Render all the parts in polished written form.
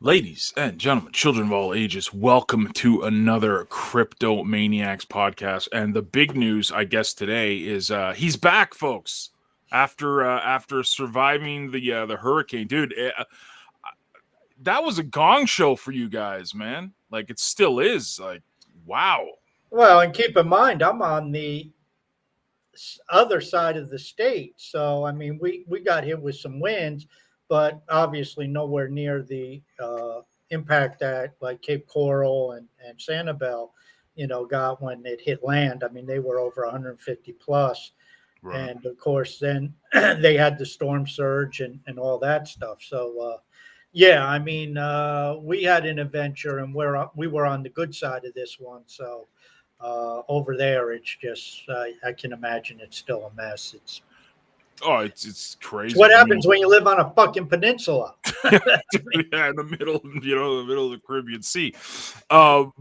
Ladies and gentlemen, children of all ages, welcome to another CryptoManiacs podcast. And the big news, I guess, today is he's back, folks. After surviving the hurricane, dude, that was a gong show for you guys, man. Like it still is. Like, wow. Well, and keep in mind, I'm on the other side of the state. So, I mean, we got hit with some winds, but obviously nowhere near the impact that like Cape Coral and Sanibel, got when it hit land. I mean, they were over 150 plus. Right. And of course, then they had the storm surge and all that stuff. So, yeah, I mean, we had an adventure, and we were on the good side of this one. So over there, it's just I can imagine it's still a mess. Oh, it's It's crazy. what I mean, happens when you live on a fucking peninsula. yeah, in the middle, the middle of the Caribbean Sea. Um,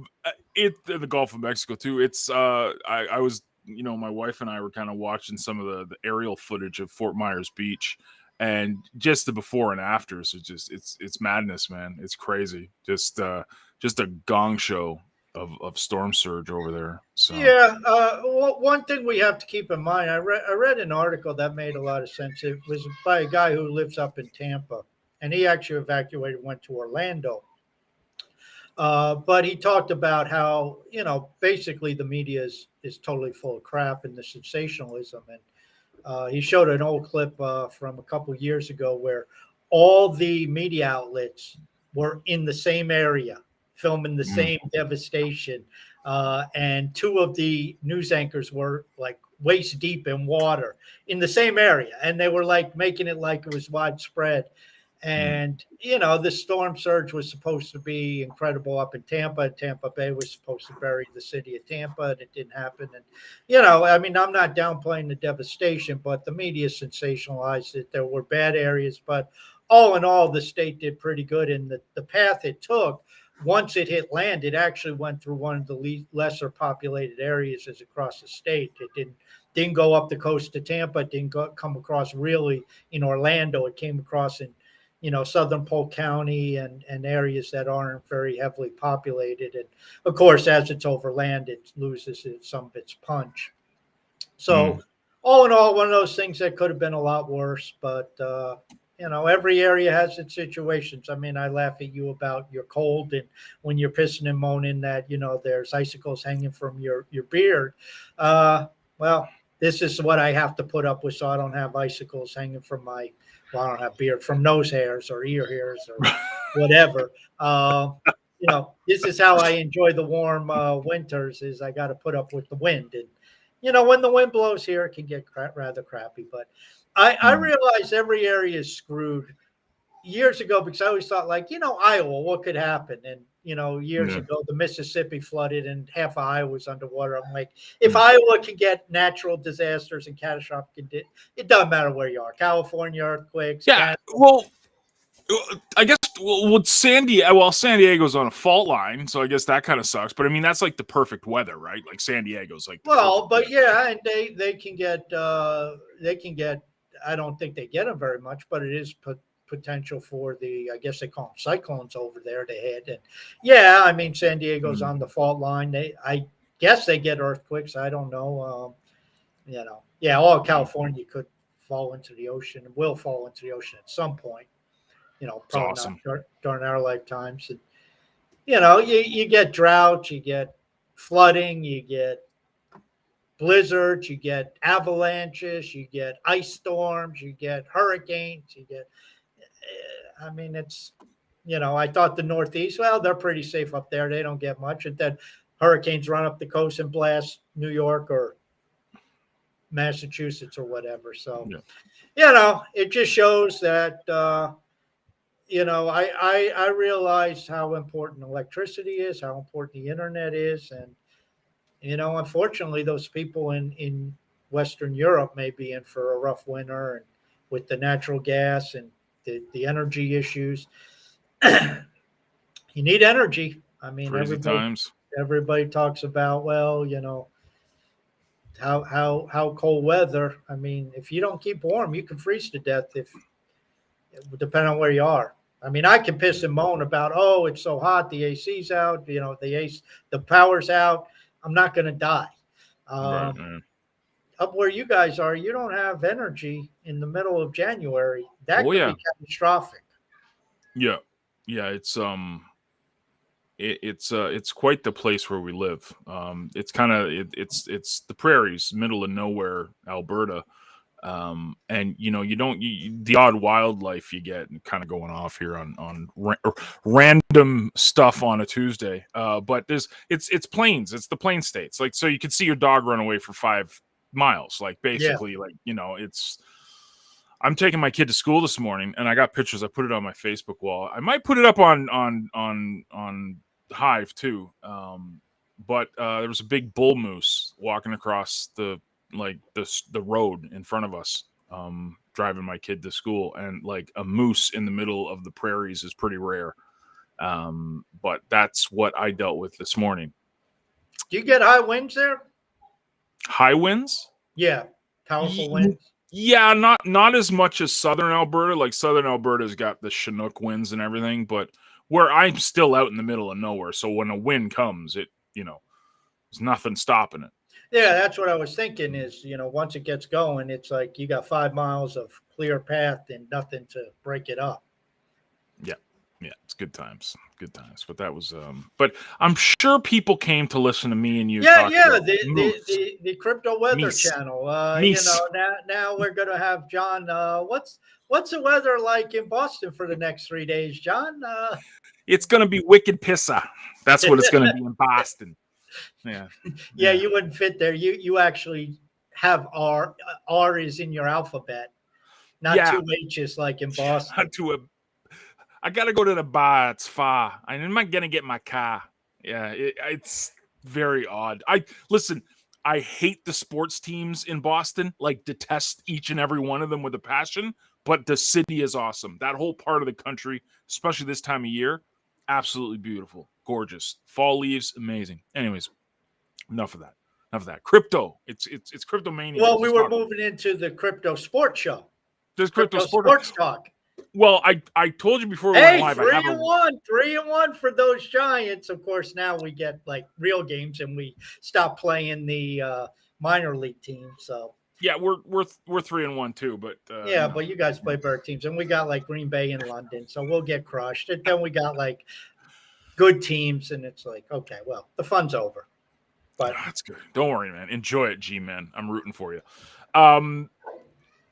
it in the Gulf of Mexico too. It's I was my wife and I were kind of watching some of the aerial footage of Fort Myers Beach, and just the before and afters. It's madness, man. It's crazy. Just a gong show of storm surge over there. So Yeah, one thing we have to keep in mind, I read an article that made a lot of sense. It was by a guy who lives up in Tampa, and he actually evacuated, went to Orlando. But he talked about how basically the media is totally full of crap and the sensationalism, and he showed an old clip from a couple years ago where all the media outlets were in the same area, filming the mm, same devastation, and two of the news anchors were like waist deep in water in the same area, and they were like making it like it was widespread. mm, And the storm surge was supposed to be incredible up in Tampa. Tampa Bay was supposed to bury the city of Tampa, and it didn't happen. And I mean, I'm not downplaying the devastation, but the media sensationalized it. There were bad areas, but all in all, the state did pretty good. And the path it took, once it hit land, it actually went through one of the lesser populated areas as across the state. It didn't go up the coast to Tampa. It didn't come across really in Orlando. It came across in southern Polk County and areas that aren't very heavily populated. And of course, as it's over land, it loses some of its punch. So, mm. all in all, one of those things that could have been a lot worse. But every area has its situations. I mean, I laugh at you about your cold and when you're pissing and moaning that there's icicles hanging from your beard. Uh, well, this is what I have to put up with, so I don't have icicles hanging from my. Well, I don't have beard from nose hairs or ear hairs or whatever. This is how I enjoy the warm winters. Is I got to put up with the wind, and when the wind blows here, it can get rather crappy. But I Mm. realize every area is screwed years ago because I always thought like, Iowa, what could happen? And, years Yeah. ago, the Mississippi flooded and half of Iowa was underwater. I'm like, if Mm. Iowa can get natural disasters and catastrophic, it doesn't matter where you are. California earthquakes, Yeah. Canada. Well, I guess San Diego's on a fault line, so I guess that kind of sucks. But I mean, that's like the perfect weather, right? Like San Diego's like the Well, perfect but weather. yeah, and they can get. I don't think they get them very much, but it is potential for the. I guess they call them cyclones over there to hit. And yeah, I mean San Diego's Mm. on the fault line. I guess they get earthquakes. I don't know. Yeah, all of Mm. California could fall into the ocean. Will fall into the ocean at some point. It's Probably not awesome. during our lifetimes. And you get drought, you get flooding, you get blizzards, you get avalanches, you get ice storms, you get hurricanes, you get. I mean, I thought the Northeast, well, they're pretty safe up there. They don't get much. And then hurricanes run up the coast and blast New York or Massachusetts or whatever. So, Yeah. it just shows that, I realized how important electricity is, how important the internet is. And unfortunately, those people in Western Europe may be in for a rough winter, and with the natural gas and the energy issues, you need energy. I mean, Crazy times. everybody talks about, well, how cold weather. I mean, if you don't keep warm, you can freeze to death if depending on where you are. I mean, I can piss and moan about, oh, it's so hot, the AC's out, the power's out. I'm not going to die. Right, Um, man. Up where you guys are, you don't have energy in the middle of January. That Oh could yeah. be catastrophic. Yeah. Yeah, it's quite the place where we live. It's kind of it's the prairies, middle of nowhere, Alberta. And the odd wildlife you get, and kind of going off here on random stuff on a Tuesday. But it's plains, it's the plain states. Like, so you can see your dog run away for 5 miles, like Yeah. basically, like, it's. I'm taking my kid to school this morning, and I got pictures. I put it on my Facebook wall. I might put it up on Hive too. But there was a big bull moose walking across the road in front of us, driving my kid to school, and like a moose in the middle of the prairies is pretty rare. But that's what I dealt with this morning. Do you get high winds there? High winds? Yeah. Powerful winds. Yeah, not as much as southern Alberta. Like, southern Alberta's got the Chinook winds and everything, but where I'm still out in the middle of nowhere, so when a wind comes, there's nothing stopping it. Yeah, that's what I was thinking is, once it gets going, it's like you got 5 miles of clear path and nothing to break it up. Yeah, it's good times. But that was but I'm sure people came to listen to me and you talk about the crypto weather Meese. channel. Meese. Now we're gonna have John. What's the weather like in Boston for the next 3 days, John? It's gonna be wicked pissa. That's what it's gonna be in Boston. Yeah. Yeah, you wouldn't fit there. You actually have R. R is in your alphabet, not two H's like in Boston. I gotta go to the bar. It's far. I'm not gonna get my car. Yeah, it's very odd. I hate the sports teams in Boston. Like, detest each and every one of them with a passion. But the city is awesome. That whole part of the country, especially this time of year, absolutely beautiful, gorgeous. Fall leaves, amazing. Anyways, enough of that. Crypto. It's CryptoManiacs. Well, we were moving into the crypto sports show. There's crypto sports talk. Well, I told you before we went live. 3-1 for those Giants. Of course, now we get like real games, and we stop playing the minor league teams. So yeah, we're 3-1 too. But but you guys play better teams, and we got like Green Bay and London, so we'll get crushed. And then we got like good teams, and it's like, okay, well, the fun's over. But that's good. Don't worry, man. Enjoy it, G-Man. I'm rooting for you.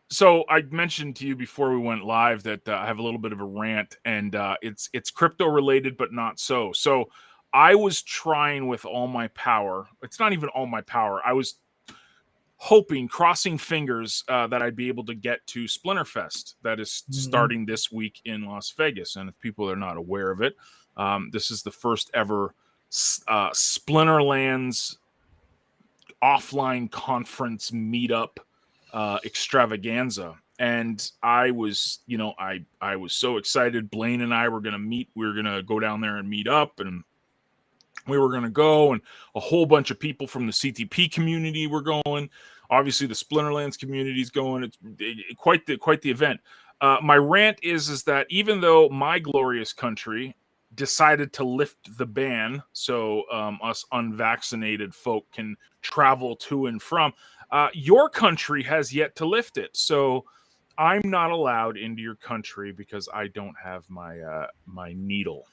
So I mentioned to you before we went live that I have a little bit of a rant, and it's crypto related, but not so. So I was trying with all my power. It's not even all my power. I was hoping, crossing fingers, that I'd be able to get to Splinterfest that is starting this week in Las Vegas. And if people are not aware of it, this is the first ever Splinterlands offline conference meetup extravaganza. And I was so excited. Blaine and I were going to meet. We were going to go down there and meet up, and we were going to go, and a whole bunch of people from the CTP community were going. Obviously the Splinterlands community is going. It's quite the event. My rant is that even though my glorious country decided to lift the ban so us unvaccinated folk can travel to and from, your country has yet to lift it. So I'm not allowed into your country because I don't have my needle.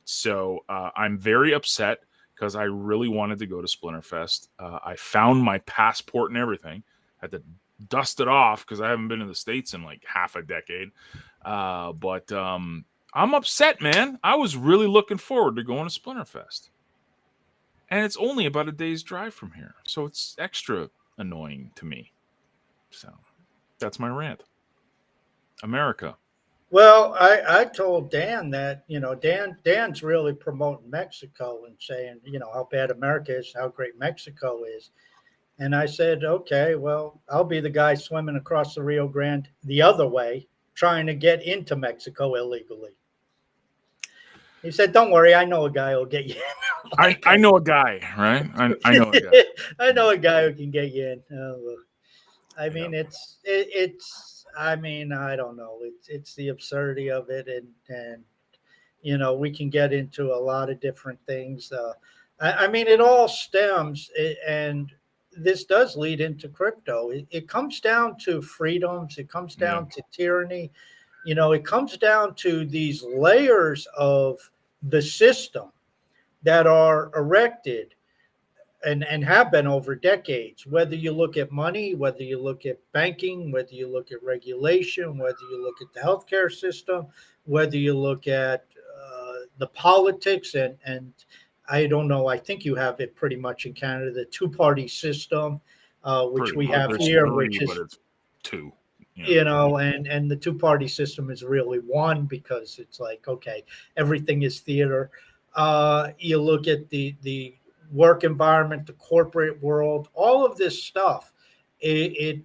So I'm very upset because I really wanted to go to Splinterfest. I found my passport and everything. Had to dust it off because I haven't been in the States in like half a decade. But I'm upset, man. I was really looking forward to going to Splinterfest. And it's only about a day's drive from here. So it's extra annoying to me. So that's my rant. America. well, I told Dan that Dan's really promoting Mexico and saying how bad America is, how great Mexico is. And I said, okay, well, I'll be the guy swimming across the Rio Grande the other way, trying to get into Mexico illegally. He said, don't worry, I know a guy who'll get you in. I know a guy, right? I know a guy. I know a guy who can get you in. I Yeah. mean, it's. I mean, I don't know. It's the absurdity of it, and we can get into a lot of different things. I mean, it all stems, and this does lead into crypto. It comes down to freedoms. It comes Yeah. down to tyranny. It comes down to these layers of the system that are erected and have been over decades. Whether you look at money, whether you look at banking, whether you look at regulation, whether you look at the healthcare system, whether you look at the politics, and I don't know. I think you have it pretty much in Canada, the two-party system, which Pretty we much. have There's here, which three, but is it's two. Yeah. and the two-party system is really one, because it's like, okay, everything is theater. You look at the work environment, the corporate world, all of this stuff. It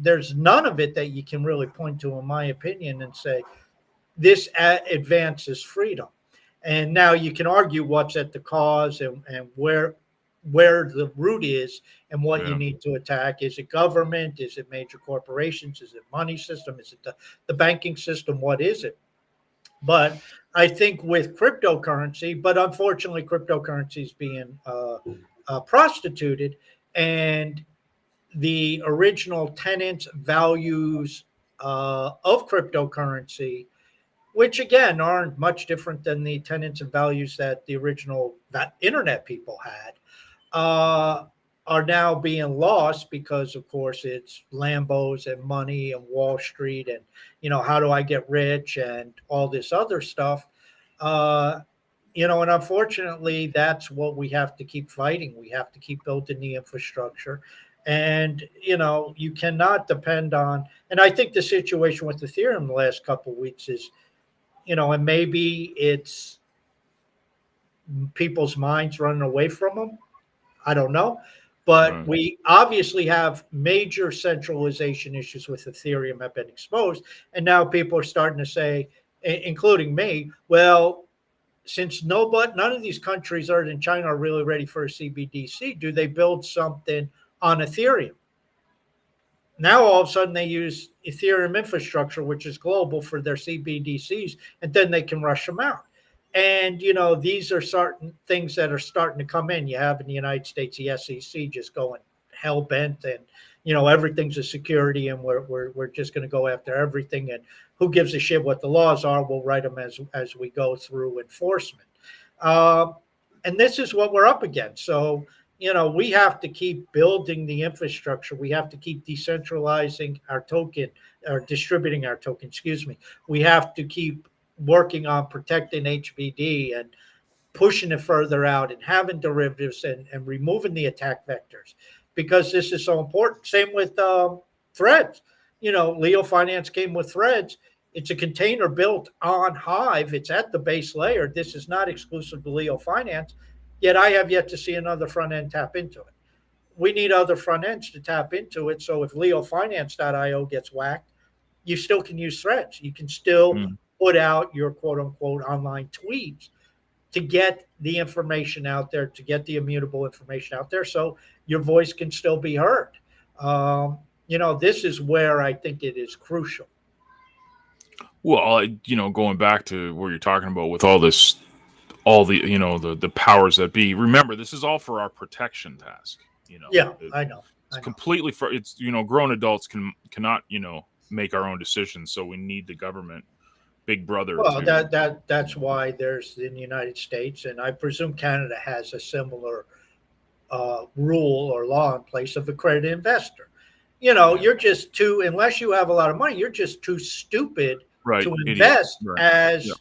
there's none of it that you can really point to, in my opinion, and say this advances freedom. And now you can argue what's at the cause, and where the root is, and what you Yeah. need to attack. Is it government? Is it major corporations? Is it money system? Is it the banking system? What is it? But I think with cryptocurrency, but unfortunately, cryptocurrency is being prostituted, and the original tenets, values of cryptocurrency, which again aren't much different than the tenets and values that the original that internet people had, uh, are now being lost, because of course it's Lambos and money and Wall Street, and how do I get rich and all this other stuff. uh, and unfortunately, that's what we have to keep fighting. We have to keep building the infrastructure. And, you cannot depend on, and I think the situation with Ethereum the last couple of weeks is, and maybe it's people's minds running away from them. I don't know. But Right. we obviously have major centralization issues with Ethereum have been exposed. And now people are starting to say, including me, well, since none of these countries other than China are really ready for a CBDC, do they build something on Ethereum? Now all of a sudden they use Ethereum infrastructure, which is global, for their CBDCs, and then they can rush them out. And these are certain things that are starting to come in. You have in the United States the SEC just going hell bent, and everything's a security, and we're just going to go after everything. And who gives a shit what the laws are? We'll write them as we go through enforcement. Um, and this is what we're up against. So we have to keep building the infrastructure. We have to keep decentralizing our token, or distributing our token, excuse me. We have to keep working on protecting HBD and pushing it further out, and having derivatives, and removing the attack vectors, because this is so important. Same with threads. Leo Finance came with threads. It's a container built on Hive. It's at the base layer. This is not exclusive to Leo Finance, yet I have yet to see another front end tap into it. We need other front ends to tap into it. So if leofinance.io gets whacked, you still can use threads. You can still Mm. put out your quote unquote online tweets to get the information out there, to get the immutable information out there, so your voice can still be heard. This is where I think it is crucial. Well, going back to what you're talking about with all this, all the, the powers that be. Remember, this is all for our protection task. Yeah, It- I know. it's completely for it's. Grown adults cannot make our own decisions, so we need the government, Big Brother. Well, To that's why there's in the United States, and I presume Canada has a similar rule or law in place of accredited investor. Yeah. You're just too, unless you have a lot of money, you're just too stupid Right, to idiot. invest Right. as Yeah.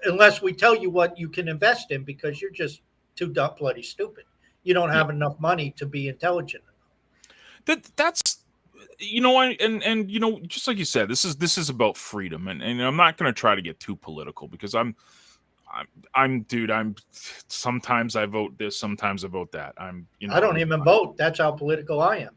unless we tell you what you can invest in, because you're just too dumb, bloody stupid. You don't have enough money to be intelligent enough. That's and just like you said, this is about freedom, and I'm not going to try to get too political, because I'm dude, I'm sometimes I vote this, sometimes I vote that. I don't even vote. That's how political I am.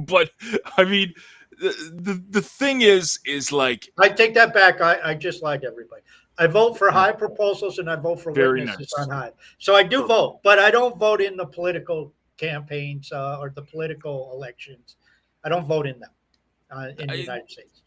But I mean, the thing is like, I take that back. I just lied to everybody. I vote for high proposals, and I vote for Very witnesses nice. on high. So I do vote, but I don't vote in the political campaigns or the political elections. I don't vote in them in the United States.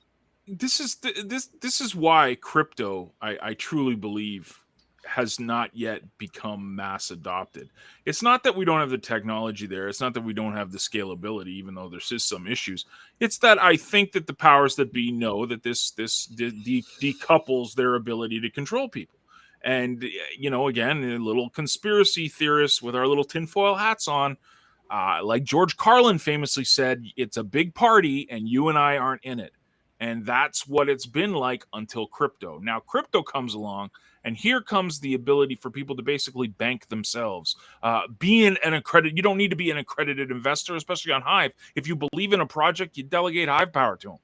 This is why crypto, I truly believe, has not yet become mass adopted. It's not that we don't have the technology there. It's not that we don't have the scalability, even though there's just some issues. It's that I think that the powers that be know that this decouples their ability to control people. And again, a little conspiracy theorists with our little tinfoil hats on, like George Carlin famously said, "It's a big party, and you and I aren't in it." And that's what it's been like until crypto. Now, crypto comes along, and here comes the ability for people to basically bank themselves. Being an accredited, you don't need to be an accredited investor, especially on Hive. If you believe in a project, you delegate Hive power to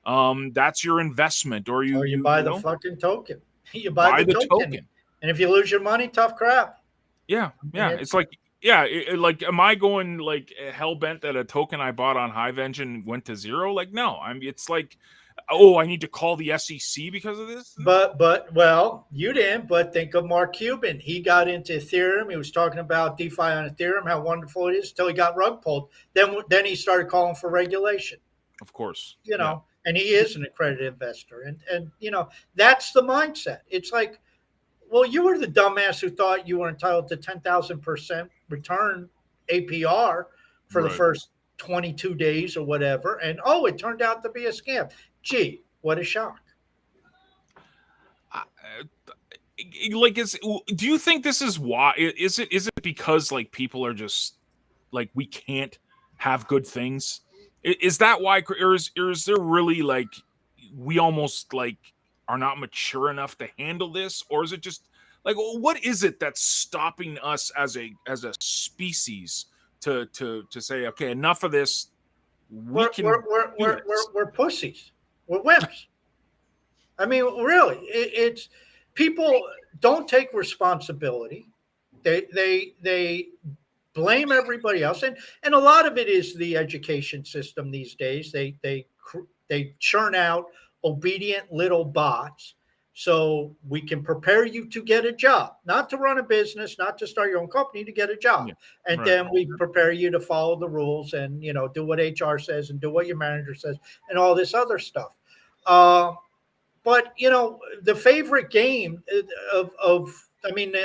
them. That's your investment, or you buy the fucking token. You buy the token. And if you lose your money, tough crap. Yeah. It's like, like, am I going like hell bent that a token I bought on Hive Engine went to zero? Like, no. It's like, oh, I need to call the SEC because of this. But well, you didn't. But think of Mark Cuban. He got into Ethereum. He was talking about DeFi on Ethereum, how wonderful it is, until he got rug pulled. Then he started calling for regulation. Of course, and he is an accredited investor, and that's the mindset. It's like, well, you were the dumbass who thought you were entitled to 10,000% return APR for the first 22 days or whatever. And, it turned out to be a scam. Gee, what a shock. Do you think this is why? Is it because like people are just like, we can't have good things? Is that why? Or is there really like, we almost like are not mature enough to handle this? Or is it just like, what is it that's stopping us as a species to say, okay, enough of this? We're pussies. We're wimps. I mean, really, it's people don't take responsibility. They blame everybody else, and a lot of it is the education system these days. They churn out obedient little bots so we can prepare you to get a job, not to run a business, not to start your own company, to get a job. Then we prepare you to follow the rules and do what HR says and do what your manager says and all this other stuff. But the favorite game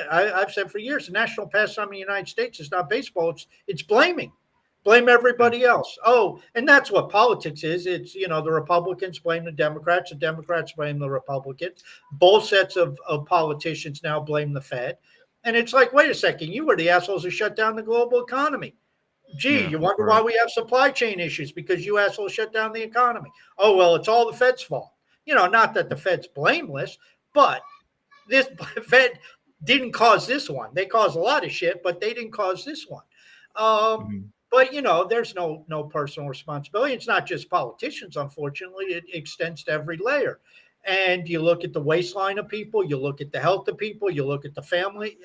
I've said for years, the national pastime in the United States is not baseball. It's blaming. Blame everybody else. Oh, and that's what politics is. It's, the Republicans blame the Democrats blame the Republicans. Both sets of politicians now blame the Fed. And it's like, wait a second, you were the assholes who shut down the global economy. Gee, you wonder why we have supply chain issues, because you assholes shut down the economy. Oh, well, it's all the Fed's fault. Not that the Fed's blameless, but this Fed didn't cause this one. They caused a lot of shit, but they didn't cause this one. But there's no personal responsibility. It's not just politicians, unfortunately. It extends to every layer. And you look at the waistline of people, you look at the health of people, you look at the family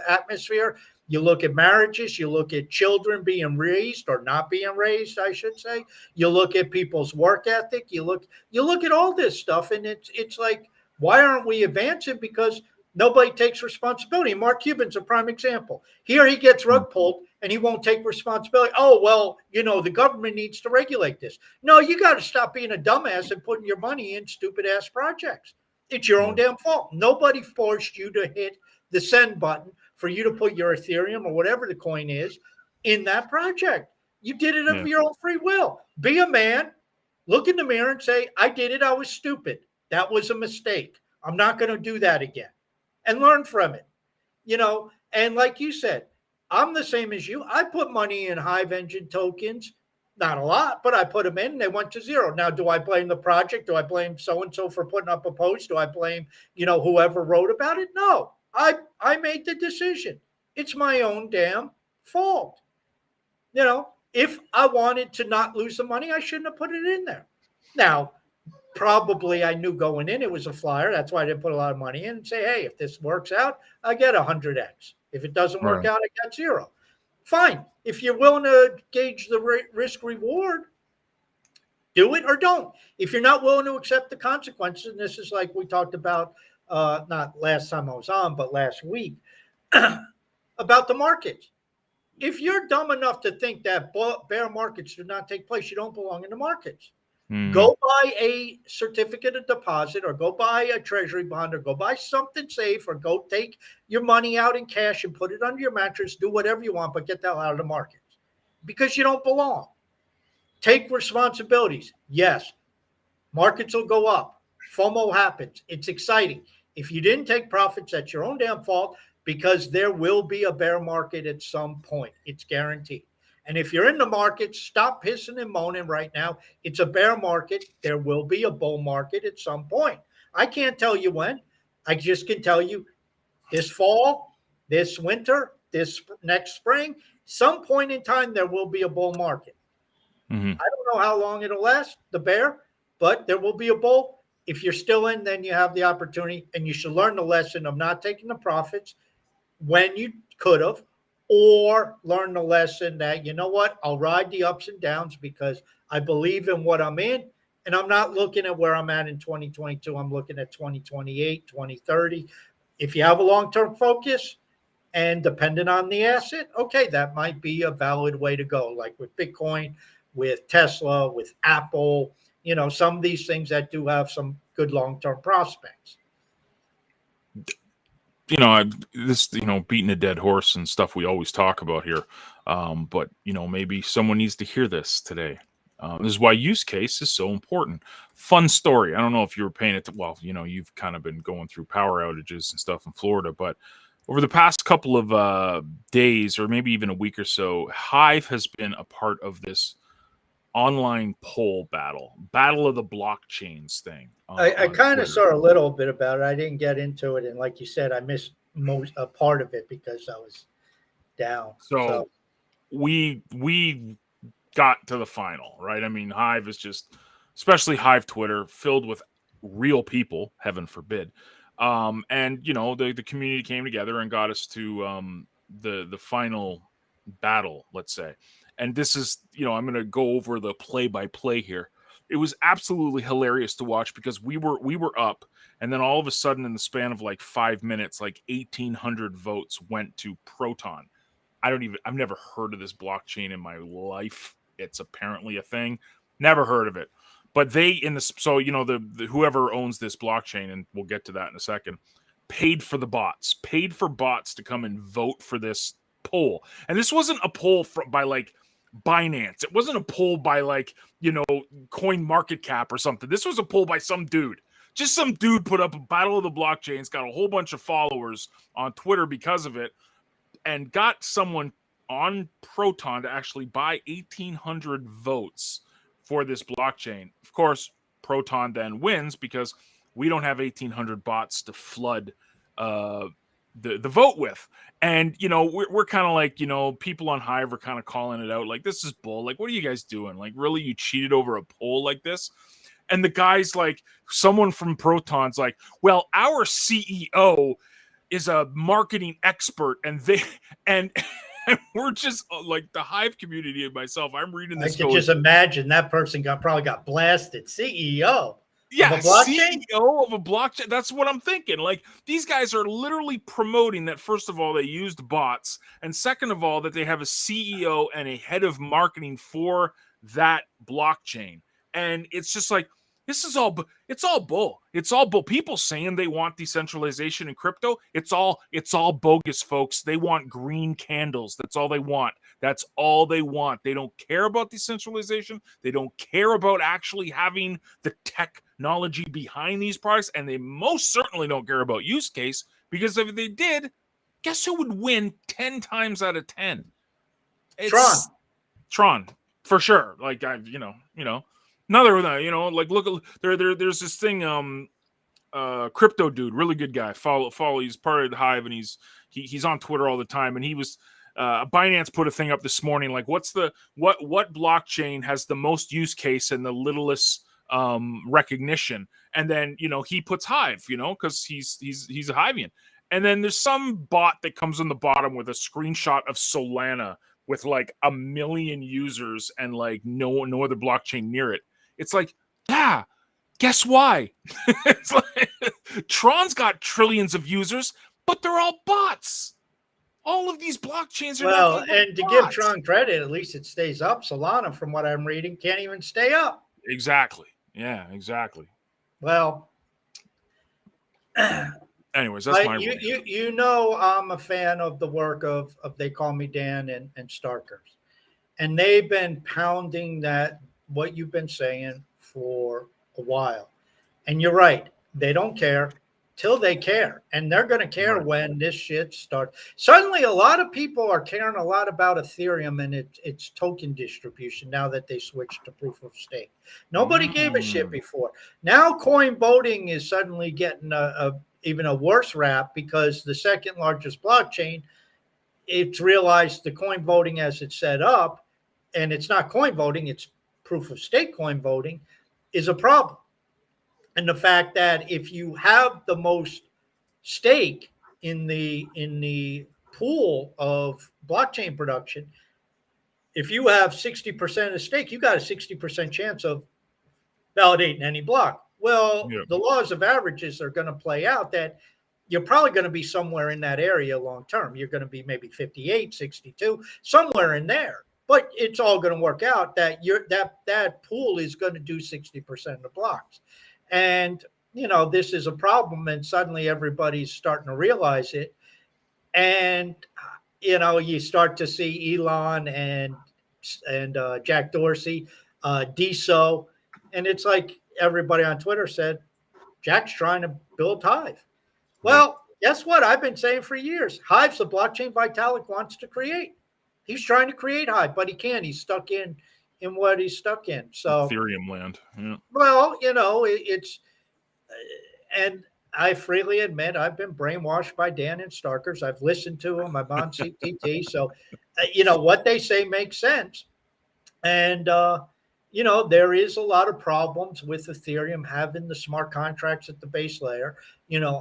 atmosphere, you look at marriages, you look at children being raised or not being raised, I should say. You look at people's work ethic. You look at all this stuff, and it's like, why aren't we advancing? Because nobody takes responsibility. Mark Cuban's a prime example. Here he gets rug pulled and he won't take responsibility. Oh, well, the government needs to regulate this. No, you got to stop being a dumbass and putting your money in stupid ass projects. It's your own damn fault. Nobody forced you to hit the send button for you to put your Ethereum or whatever the coin is in that project. You did it of your own free will. Be a man, look in the mirror and say, I did it. I was stupid. That was a mistake. I'm not going to do that again. And learn from it, and like you said, I'm the same as you. I put money in Hive Engine tokens, not a lot, but I put them in and they went to zero. Now, do I blame the project? Do I blame so-and-so for putting up a post? Do I blame, whoever wrote about it? No, I made the decision. It's my own damn fault. If I wanted to not lose the money, I shouldn't have put it in there. Now, probably I knew going in it was a flyer. That's why I didn't put a lot of money in and say, hey, if this works out, I get 100x. If it doesn't work out, I got zero. Fine. If you're willing to gauge the risk reward, do it or don't. If you're not willing to accept the consequences, and this is like we talked about, not last time I was on, but last week, about the markets. If you're dumb enough to think that bear markets do not take place, you don't belong in the markets. Go buy a certificate of deposit, or go buy a treasury bond, or go buy something safe, or go take your money out in cash and put it under your mattress. Do whatever you want, but get the hell out of the markets, because you don't belong. Take responsibilities. Yes, markets will go up. FOMO happens. It's exciting. If you didn't take profits, that's your own damn fault, because there will be a bear market at some point. It's guaranteed. And if you're in the market, stop pissing and moaning right now. It's a bear market. There will be a bull market at some point. I can't tell you when. I just can tell you this fall, this winter, this next spring, some point in time, there will be a bull market. Mm-hmm. I don't know how long it'll last, the bear, but there will be a bull. If you're still in, then you have the opportunity, and you should learn the lesson of not taking the profits when you could have, or learn the lesson that, you know what, I'll ride the ups and downs because I believe in what I'm in, and I'm not looking at where I'm at in 2022. I'm looking at 2028, 2030. If you have a long-term focus and dependent on the asset, okay, that might be a valid way to go, like with Bitcoin, with Tesla, with Apple, some of these things that do have some good long-term prospects. Beating a dead horse and stuff we always talk about here. But maybe someone needs to hear this today. This is why use case is so important. Fun story. I don't know if you were paying it. Well, you've kind of been going through power outages and stuff in Florida, but over the past couple of days, or maybe even a week or so, Hive has been a part of this online poll battle of the blockchains thing. I kind of saw a little bit about it. I didn't get into it, and like you said, I missed most a part of it because I was down. So we got to the final, right? I mean, Hive is just, especially Hive Twitter, filled with real people, heaven forbid. And the community came together and got us to the final battle, let's say. And this is, I'm going to go over the play-by-play here. It was absolutely hilarious to watch because we were up, and then all of a sudden, in the span of like 5 minutes, like 1,800 votes went to Proton. I've never heard of this blockchain in my life. It's apparently a thing. Never heard of it. But whoever owns this blockchain, and we'll get to that in a second, paid for bots to come and vote for this poll. And this wasn't a poll by like Binance. It wasn't a poll by like, Coin Market Cap or something. This was a poll by some dude. Just some dude put up a battle of the blockchains, got a whole bunch of followers on Twitter because of it, and got someone on Proton to actually buy 1,800 votes for this blockchain. Of course, Proton then wins because we don't have 1,800 bots to flood the vote with. And, we're kind of like, people on Hive are kind of calling it out. Like, this is bull. Like, what are you guys doing? Like, really, you cheated over a poll like this? And the guy's like, someone from Proton's like, well, our CEO is a marketing expert, and and we're just like the Hive community and myself. I'm reading this. I can just imagine that person probably got blasted. CEO. Yeah, CEO of a blockchain. That's what I'm thinking. Like, these guys are literally promoting that, first of all, they used bots, and second of all, that they have a CEO and a head of marketing for that blockchain. And it's just like, it's all bull. It's all bull. People saying they want decentralization in crypto. It's all bogus, folks. They want green candles. That's all they want. That's all they want. They don't care about decentralization. They don't care about actually having the technology behind these products. And they most certainly don't care about use case, because if they did, guess who would win 10 times out of 10? It's Tron, for sure. Like, another, like, look, there's this thing, crypto dude, really good guy. Follow. He's part of the Hive, and he's on Twitter all the time. And he was, Binance put a thing up this morning, like, what blockchain has the most use case and the littlest recognition? And then he puts Hive, because he's a Hivian. And then there's some bot that comes on the bottom with a screenshot of Solana with like 1 million users and like no other blockchain near it. It's like, yeah, guess why? It's like, Tron's got trillions of users, but they're all bots. All of these blockchains are Well, nothing but and to give bots. Tron credit, at least it stays up. Solana, from what I'm reading, can't even stay up. Exactly. Yeah, exactly. Well, anyways, that's my you know I'm a fan of the work of They Call Me Dan and Starkers, and they've been pounding that what you've been saying for a while. And you're right, they don't care till they care, and they're going to care right. when this shit starts. Suddenly, a lot of people are caring a lot about Ethereum and its token distribution now that they switched to proof of stake. Nobody gave a shit before. Now, coin voting is suddenly getting a even a worse rap because the second largest blockchain, it's realized the coin voting as it's set up, and it's not coin voting, it's proof of stake coin voting, is a problem. And the fact that if you have the most stake in the pool of blockchain production, if you have 60% of stake, you got a 60% chance of validating any block. Well, Yeah. the laws of averages are going to play out that you're probably going to be somewhere in that area long term. You're going to be maybe 58, 62, somewhere in there. But it's all going to work out that that pool is going to do 60% of the blocks. And this is a problem, and suddenly everybody's starting to realize it. And you start to see Elon and Jack Dorsey, DSO, and it's like everybody on Twitter said, Jack's trying to build Hive. Well, guess what? I've been saying for years, Hive's the blockchain Vitalik wants to create. He's trying to create Hive, but he can't. He's stuck in what he's stuck in. So Ethereum land. Yeah. well, it's and I freely admit I've been brainwashed by Dan and Starkers. I've listened to them. I'm on CTT, so what they say makes sense. And there is a lot of problems with Ethereum having the smart contracts at the base layer.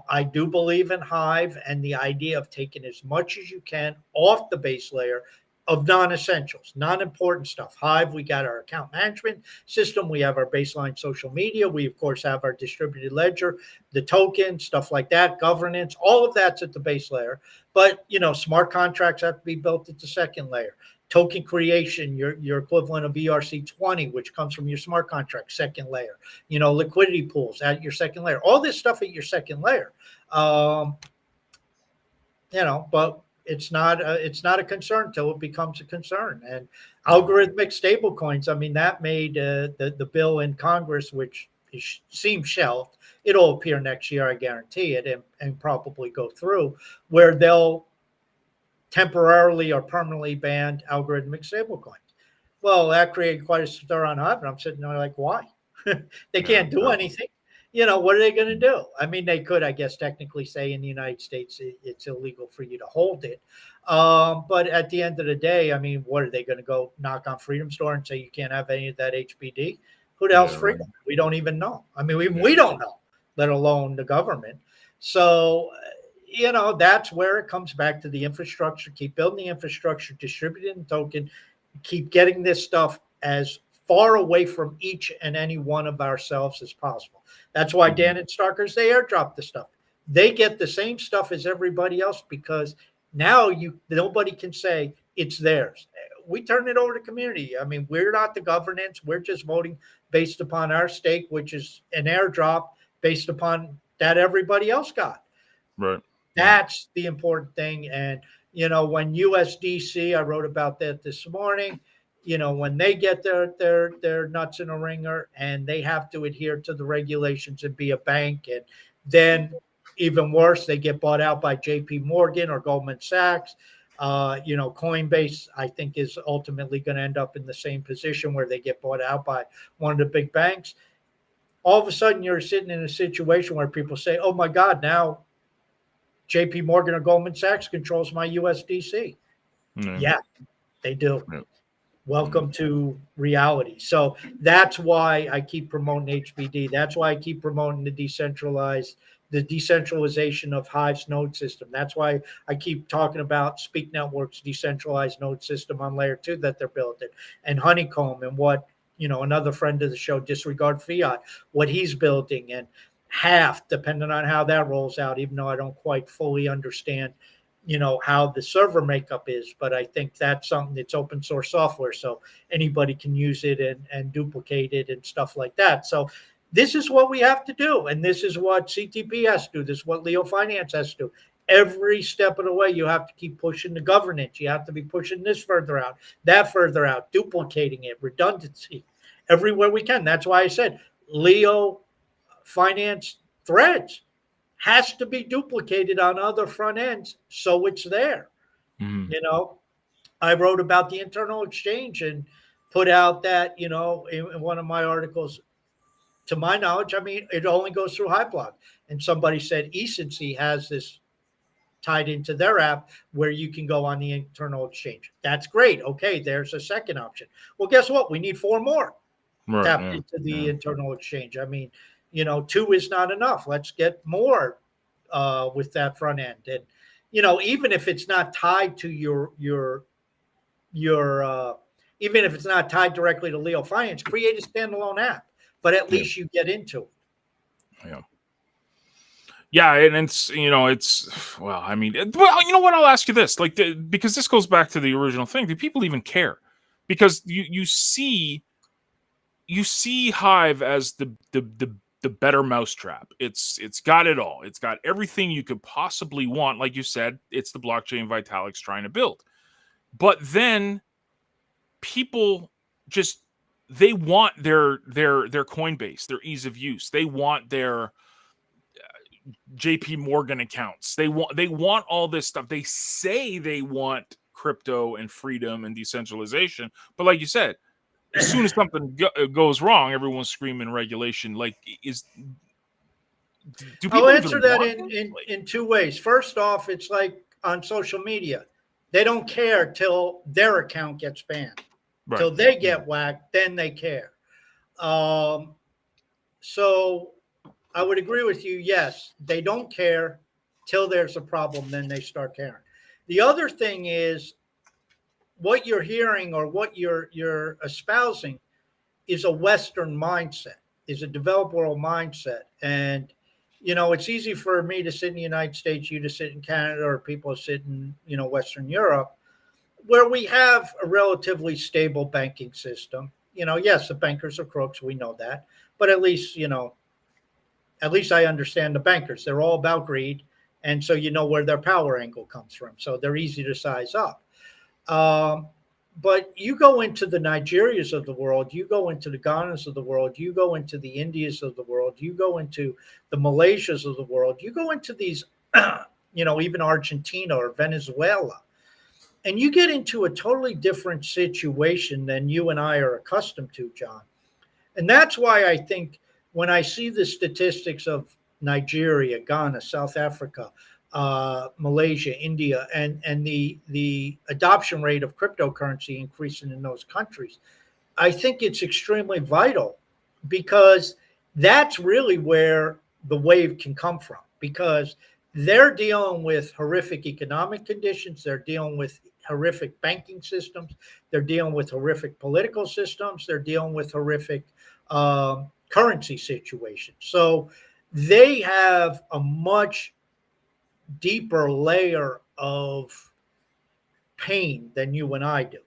I do believe in Hive and the idea of taking as much as you can off the base layer of non-essentials, non-important stuff. Hive, we got our account management system. We have our baseline social media. We, of course, have our distributed ledger, the token, stuff like that, governance. All of that's at the base layer. But, smart contracts have to be built at the second layer. Token creation, your equivalent of ERC20, which comes from your smart contract, second layer. Liquidity pools at your second layer. All this stuff at your second layer. But it's not a concern till it becomes a concern. And algorithmic stablecoins, I mean, that made the bill in Congress, which seems shelved. It'll appear next year, I guarantee it, and probably go through, where they'll temporarily or permanently ban algorithmic stablecoins. Well, that created quite a stir on Hive, and I'm sitting there like, why? They can't do anything. What are they going to do? I mean, they could, I guess, technically say in the United States it's illegal for you to hold it. But at the end of the day, I mean, what are they going to go knock on Freedom Store and say you can't have any of that HBD? Who the hell's Freedom? Right. We don't even know. I mean, we don't know, let alone the government. So, that's where it comes back to the infrastructure. Keep building the infrastructure, distributing the token, keep getting this stuff as far away from each and any one of ourselves as possible. That's why Dan and Starkers, they airdrop the stuff. They get the same stuff as everybody else because now nobody can say it's theirs. We turn it over to community. I mean, we're not the governance. We're just voting based upon our stake, which is an airdrop based upon that everybody else got. Right. That's the important thing. And, when USDC, I wrote about that this morning, when they get their nuts in a ringer and they have to adhere to the regulations and be a bank, and then even worse, they get bought out by JP Morgan or Goldman Sachs. Coinbase, I think, is ultimately going to end up in the same position where they get bought out by one of the big banks. All of a sudden, you're sitting in a situation where people say, oh, my God, now JP Morgan or Goldman Sachs controls my USDC. Yeah, they do. Yeah. Welcome to reality. So that's why I keep promoting HBD. That's why I keep promoting the decentralization of Hive's node system. That's why I keep talking about Speak Network's decentralized node system on layer 2 that they're building, and Honeycomb, and what, another friend of the show, Disregard Fiat, what he's building, and half, depending on how that rolls out, even though I don't quite fully understand, how the server makeup is, but I think that's something that's open source software, so anybody can use it and duplicate it and stuff like that. So this is what we have to do, and this is what CTP has to do. This is what Leo Finance has to do. Every step of the way, you have to keep pushing the governance. You have to be pushing this further out, that further out, duplicating it, redundancy, everywhere we can. That's why I said Leo Finance threads has to be duplicated on other front ends so it's there. Mhm. I wrote about the internal exchange and put out that, in one of my articles, to my knowledge, I mean, it only goes through Hyblog. And somebody said Ecency has this tied into their app where you can go on the internal exchange. That's great. Okay, there's a second option. Well, guess what? We need 4 more Right. tapped Yeah. into the Yeah. internal exchange. I mean, 2 is not enough. Let's get more with that front end. And, even if it's not tied to even if it's not tied directly to Leo Finance, create a standalone app, but at Yeah. least you get into it. Yeah. Yeah, and it's well, I mean, well, you know what? I'll ask you this, like, because this goes back to the original thing. Do people even care? Because you see Hive as the better mousetrap. It's got it all. It's got everything you could possibly want. Like you said, it's the blockchain Vitalik's trying to build. But then people just they want their Coinbase, their ease of use. They want their JP Morgan accounts. They want all this stuff. They say they want crypto and freedom and decentralization, but like you said, as soon as something goes wrong, everyone's screaming regulation. Like, do I'll people answer even that want in 2 ways. First off, it's like on social media. They don't care till their account gets banned. right? Till they get whacked, then they care. So I would agree with you. Yes, they don't care till there's a problem, then they start caring. The other thing is what you're hearing or what you're espousing is a Western mindset, is a developed world mindset. And, it's easy for me to sit in the United States, you to sit in Canada, or people sit in, Western Europe, where we have a relatively stable banking system. Yes, the bankers are crooks, we know that, but at least I understand the bankers. They're all about greed, and so where their power angle comes from. So they're easy to size up. But you go into the Nigerias of the world, you go into the Ghanas of the world, you go into the Indias of the world, you go into the Malaysias of the world, you go into these, even Argentina or Venezuela, and you get into a totally different situation than you and I are accustomed to, John. And that's why I think when I see the statistics of Nigeria, Ghana, South Africa, Malaysia, India, and the adoption rate of cryptocurrency increasing in those countries, I think it's extremely vital, because that's really where the wave can come from, because they're dealing with horrific economic conditions. They're dealing with horrific banking systems. They're dealing with horrific political systems. They're dealing with horrific currency situations. So they have a much deeper layer of pain than you and I do.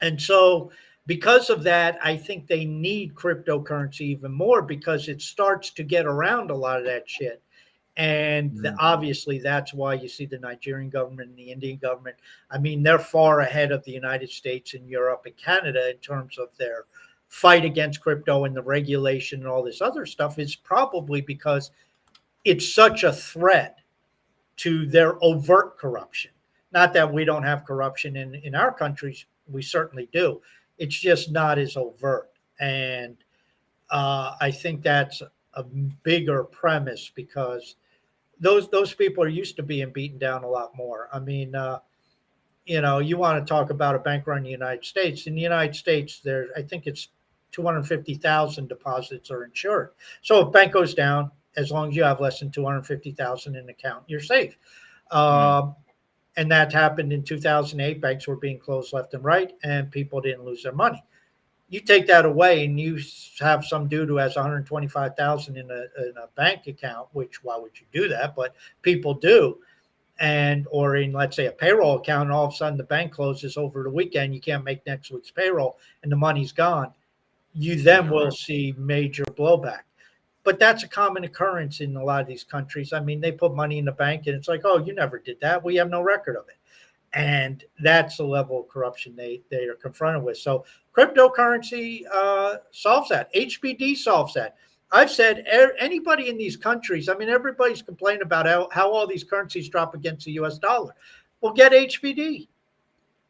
And so because of that, I think they need cryptocurrency even more, because it starts to get around a lot of that shit. And obviously, that's why you see the Nigerian government and the Indian government. I mean, they're far ahead of the United States and Europe and Canada in terms of their fight against crypto and the regulation and all this other stuff. Is probably because it's such a threat to their overt corruption. Not that we don't have corruption in our countries. We certainly do. It's just not as overt. And I think that's a bigger premise, because those people are used to being beaten down a lot more. I mean, you want to talk about a bank run in the United States. In the United States, I think it's 250,000 deposits are insured. So if bank goes down, as long as you have less than 250,000 in account, you're safe. And that happened in 2008. Banks were being closed left and right, and people didn't lose their money. You take that away, and you have some dude who has 125,000 in a bank account. Which, why would you do that? But people do. or in, let's say, a payroll account, and all of a sudden the bank closes over the weekend, you can't make next week's payroll and the money's gone, you then will see major blowback. But that's a common occurrence in a lot of these countries. I mean, they put money in the bank and it's like, oh, you never did that. We have no record of it. And that's the level of corruption they are confronted with. So cryptocurrency solves that. HBD solves that. I've said anybody in these countries, I mean, everybody's complaining about how all these currencies drop against the US dollar. Well, get HBD.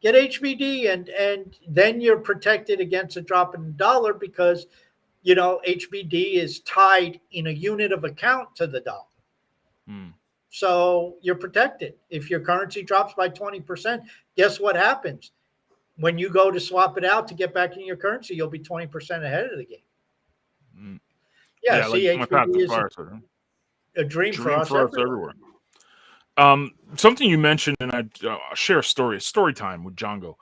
Get HBD, and then you're protected against a drop in the dollar because, HBD is tied in a unit of account to the dollar. So you're protected. If your currency drops by 20%, guess what happens? When you go to swap it out to get back in your currency, you'll be 20% ahead of the game. Yeah, see, HBD is a dream for us everywhere. Something you mentioned, and I'll share a story time with Django.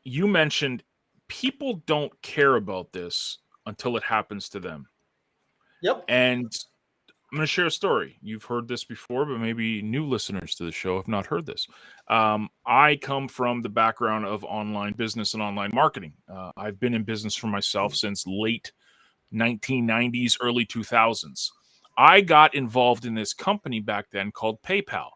You mentioned people don't care about this until it happens to them. Yep. And I'm going to share a story. You've heard this before, but maybe new listeners to the show have not heard this. I come from the background of online business and online marketing. I've been in business for myself since late 1990s, early 2000s. I got involved in this company back then called PayPal,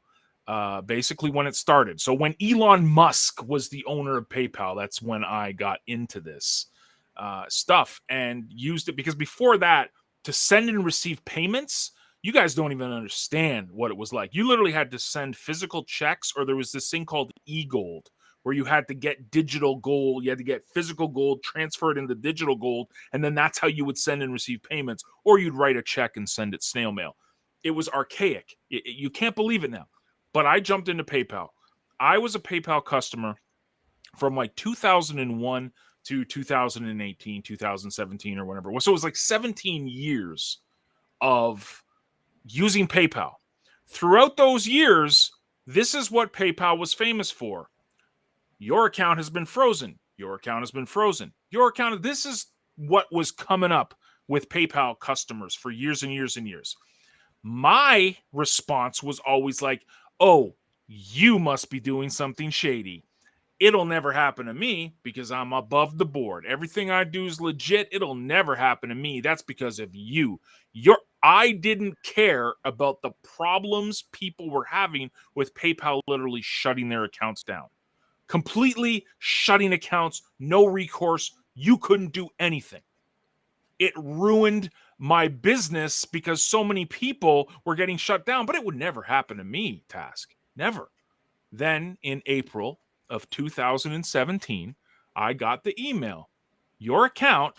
basically when it started. So when Elon Musk was the owner of PayPal, that's when I got into this stuff and used it, because before that, to send and receive payments, you guys don't even understand what it was like. You literally had to send physical checks, or there was this thing called e-gold, where you had to get digital gold. You had to get physical gold, transfer it into digital gold, and then that's how you would send and receive payments, or you'd write a check and send it snail mail. It was archaic. You can't believe it now. But I jumped into PayPal. I was a PayPal customer from like 2001 to 2018, 2017, or whatever. So it was like 17 years of using PayPal. Throughout those years, this is what PayPal was famous for. Your account has been frozen. Your account has been frozen. Your account. This is what was coming up with PayPal customers for years and years and years. My response was always like, oh, you must be doing something shady. It'll never happen to me because I'm above the board. Everything I do is legit. It'll never happen to me. That's because of you. I didn't care about the problems people were having with PayPal literally shutting their accounts down. Completely shutting accounts, no recourse. You couldn't do anything. It ruined my business because so many people were getting shut down, but it would never happen to me, Task. Never. Then in April of 2017, I got the email. Your account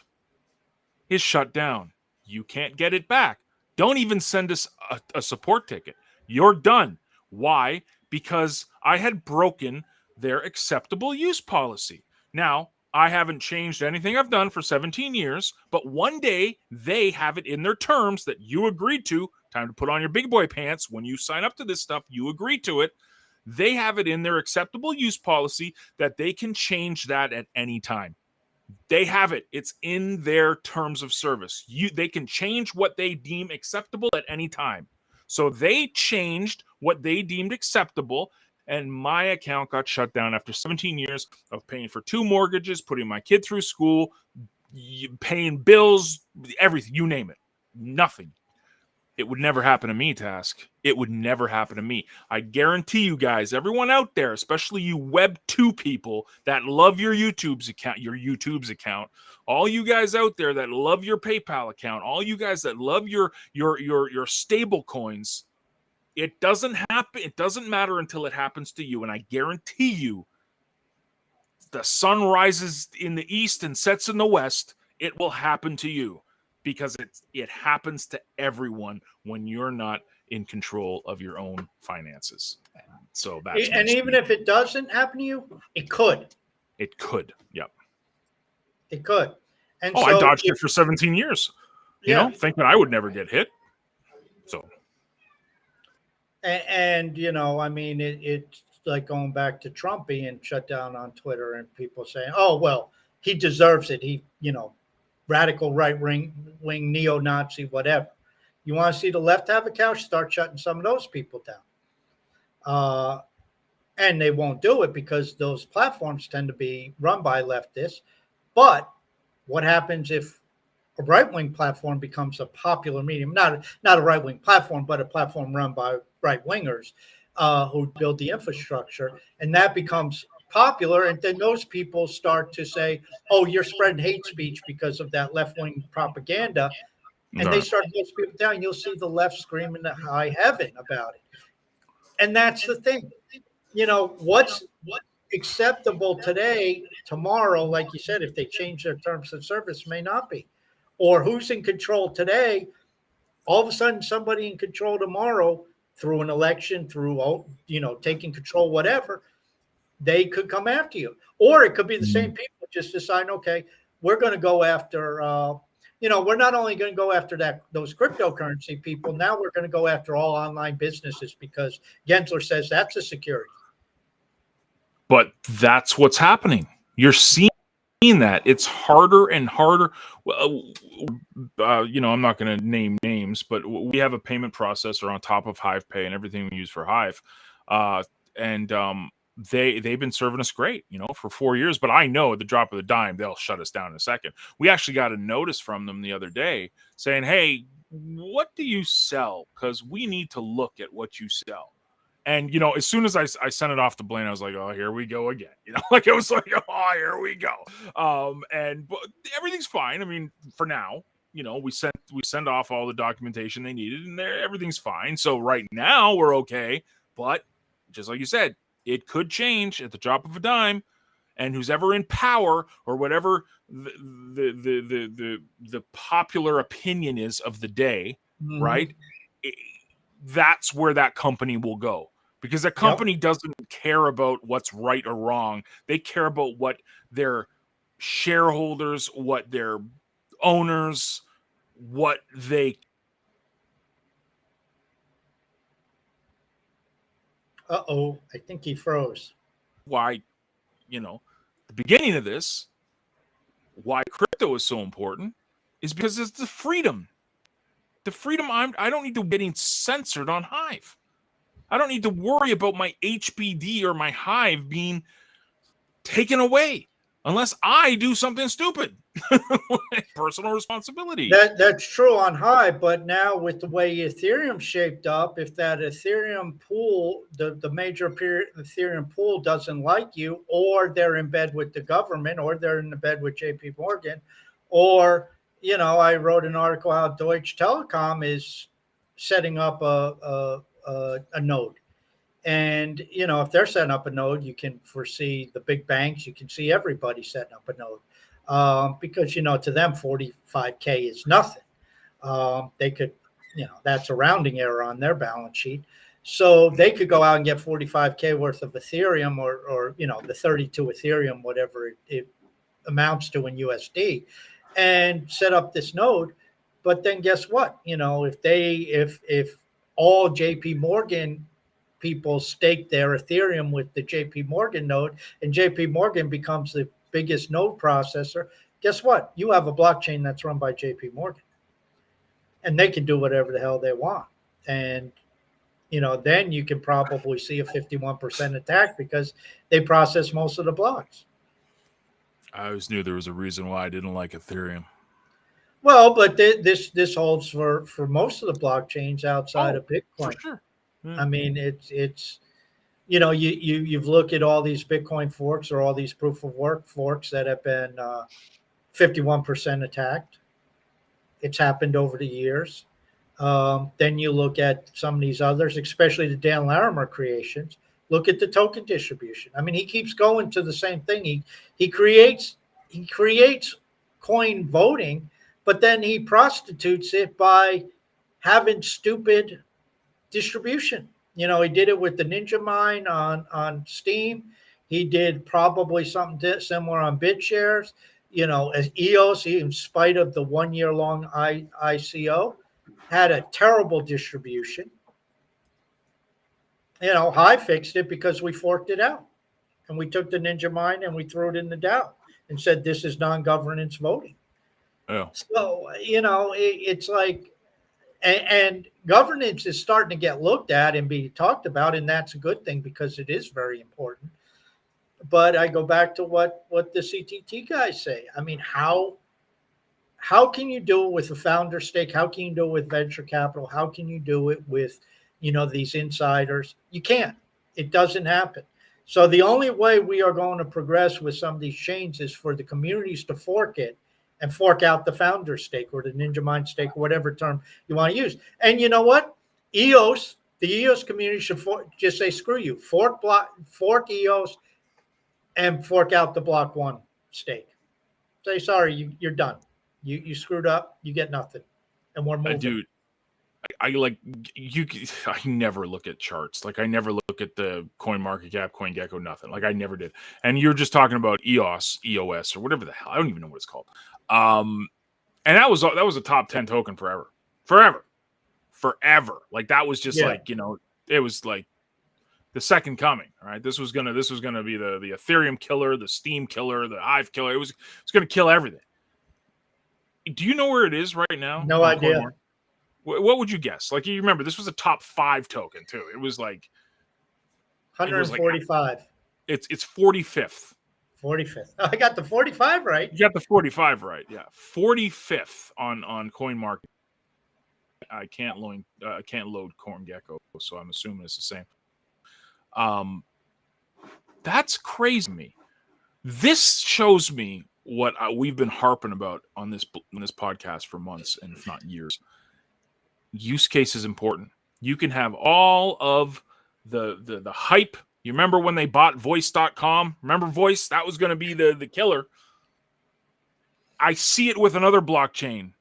is shut down. You can't get it back. Don't even send us a support ticket. You're done. Why? Because I had broken their acceptable use policy. Now, I haven't changed anything I've done for 17 years, but one day they have it in their terms that you agreed to. Time to put on your big boy pants. When you sign up to this stuff, you agree to it. They have it in their acceptable use policy that they can change that at any time. They have it. It's in their terms of service. They can change what they deem acceptable at any time. So they changed what they deemed acceptable, and my account got shut down after 17 years of paying for 2 mortgages, putting my kid through school, paying bills, everything, you name it. Nothing. It would never happen to me, Task. It would never happen to me. I guarantee you guys, everyone out there, especially you Web 2 people that love your YouTube's account, all you guys out there that love your PayPal account, all you guys that love your stable coins, it doesn't happen. It doesn't matter until it happens to you. And I guarantee you, the sun rises in the east and sets in the west, it will happen to you. Because it happens to everyone when you're not in control of your own finances. So that's even if it doesn't happen to you, it could. It could. Yep. It could. And I dodged it for 17 years. Thinking I would never get hit. So. And I mean, it's like going back to Trump being shut down on Twitter and people saying, "Oh well, he deserves it. He, radical right wing neo-Nazi, whatever." You want to see the left have a couch? Start shutting some of those people down. And they won't do it because those platforms tend to be run by leftists. But what happens if a right-wing platform becomes a popular medium? Not a right-wing platform, but a platform run by right-wingers who build the infrastructure, and that becomes popular. And then those people start to say, "Oh, you're spreading hate speech because of that left-wing propaganda," and they start those people down. You'll see the left screaming to high heaven about it. And that's the thing. What's acceptable today, tomorrow, like you said, if they change their terms of service, may not be. Or who's in control today, all of a sudden somebody in control tomorrow through an election, through taking control, whatever, they could come after you. Or it could be the same people just decide, okay, we're going to go after we're not only going to go after those cryptocurrency people, now we're going to go after all online businesses because Gensler says that's a security. But that's what's happening. You're seeing that. It's harder and harder. I'm not going to name names, but we have a payment processor on top of Hive Pay and everything we use for Hive. They've been serving us great, for 4 years. But I know at the drop of the dime, they'll shut us down in a second. We actually got a notice from them the other day saying, "Hey, what do you sell? Because we need to look at what you sell." And, as soon as I sent it off to Blaine, I was like, "Oh, here we go again." Like it was like, "Oh, here we go." But everything's fine. I mean, for now, we send off all the documentation they needed and everything's fine. So right now we're okay. But just like you said, it could change at the drop of a dime. And who's ever in power or whatever the popular opinion is of the day, right? That's where that company will go, because a company doesn't care about what's right or wrong. They care about what their shareholders, what their owners, what they. I think he froze. Why, the beginning of this, why crypto is so important is because it's the freedom. The freedom I don't need to getting censored on Hive. I don't need to worry about my HBD or my Hive being taken away unless I do something stupid. Personal responsibility. That's true on Hive, but now with the way Ethereum's shaped up, if that Ethereum pool, the major Ethereum pool doesn't like you, or they're in bed with the government, or they're in the bed with JP Morgan, or I wrote an article how Deutsche Telekom is setting up a node. And, if they're setting up a node, you can foresee the big banks, you can see everybody setting up a node because, to them, 45K is nothing. They could, that's a rounding error on their balance sheet. So they could go out and get 45K worth of Ethereum or the 32 Ethereum, whatever it amounts to in USD, and set up this node. But then guess what? If all JP Morgan people stake their Ethereum with the JP Morgan node and JP Morgan becomes the biggest node processor, guess what? You have a blockchain that's run by JP Morgan. And they can do whatever the hell they want. And, then you can probably see a 51% attack because they process most of the blocks. I always knew there was a reason why I didn't like Ethereum. Well, but this holds for most of the blockchains outside of Bitcoin. For sure. I mean, it's you've looked at all these Bitcoin forks or all these proof of work forks that have been 51% attacked. It's happened over the years. Then you look at some of these others, especially the Dan Larimer creations. Look at the token distribution. I mean, he keeps going to the same thing. He creates coin voting, but then he prostitutes it by having stupid distribution. He did it with the Ninja Mine on Steam. He did probably something similar on BitShares. As EOS, in spite of the 1 year long ICO, had a terrible distribution. Hive fixed it because we forked it out. And we took the Ninja Mine and we threw it in the DAO and said, this is non-governance voting. Yeah. So, it's like, And governance is starting to get looked at and be talked about, and that's a good thing because it is very important. But I go back to what the CTT guys say. I mean, how can you do it with a founder stake? How can you do it with venture capital? How can you do it with, these insiders? You can't. It doesn't happen. So the only way we are going to progress with some of these chains is for the communities to fork it and fork out the founder stake or the Ninja Mind stake, or whatever term you want to use. And you know what? EOS, the EOS community should just say, screw you, fork EOS and fork out the Block One stake. Say, sorry, you're done. You screwed up. You get nothing, and we're moving. Dude, I like you. I never look at charts. Like I never look at the Coin Market Cap, CoinGecko, nothing. Like I never did. And you're just talking about EOS, or whatever the hell. I don't even know what it's called. And that was a top 10 token forever. Like that was just like, it was like the second coming. All right, this was gonna be the Ethereum killer, the Steam killer, the Hive killer. It was gonna kill everything. Do you know where it is right now? No idea. What would you guess? Like, you remember, this was a top 5 token too. It was like 145. It's 45th. 45th. I got the 45 right. You got the 45 right. Yeah, 45th on Coin Market. I can't load CoinGecko, so I'm assuming it's the same. That's crazy to me. This shows me what we've been harping about on this podcast for months, and if not years. Use case is important. You can have all of the hype. You remember when they bought voice.com? Remember Voice? That was going to be the killer. I see it with another blockchain